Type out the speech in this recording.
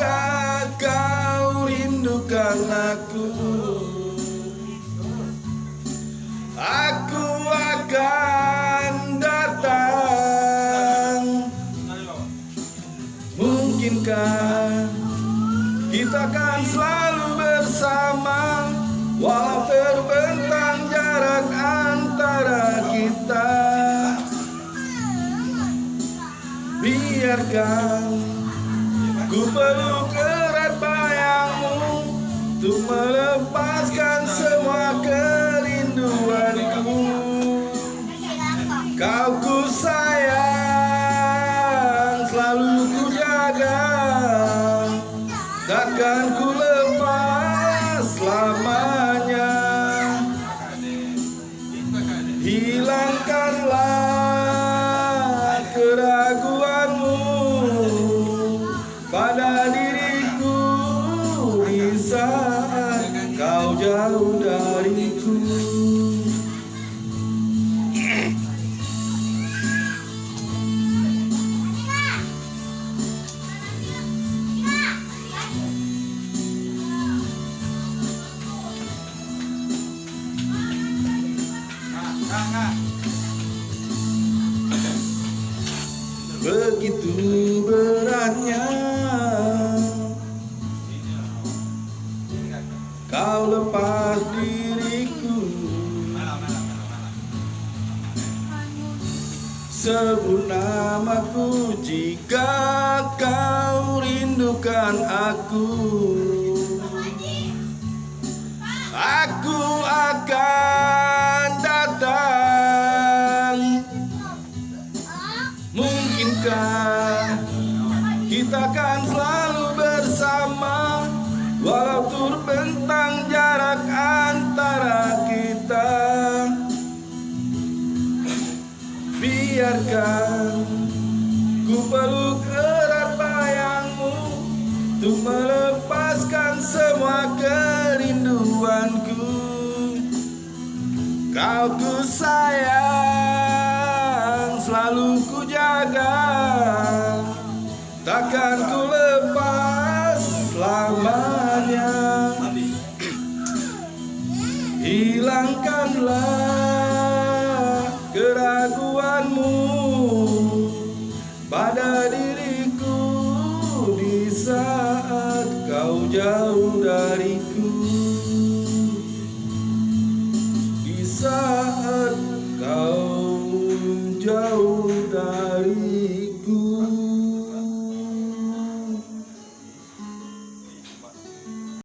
jika kau rindukan aku akan datang. Mungkinkah kita akan selalu bersama, walau terbentang jarak antara kita. Biarkan ku peluk erat bayangmu untuk melepaskan semua kerinduanku. Kau ku sayang, selalu ku jaga, takkan ku lepas selamanya. Hilangkanlah keraguanmu pada diriku di saat kau jauh dariku. Begitu beratnya kau lepas diriku. Sebut namaku jika kau rindukan aku. Aku akan datang. Mungkinkah kita akan selalu bersama, walau terbentang jarak antara kita. Biarkan ku peluk erat bayangmu untuk melepaskan semua kerinduanku. Kau ku sayang, selalu ku jaga, takkan ku lepas selamanya. Hilangkanlah keraguanmu pada diriku di saat kau jauh dariku. Di saat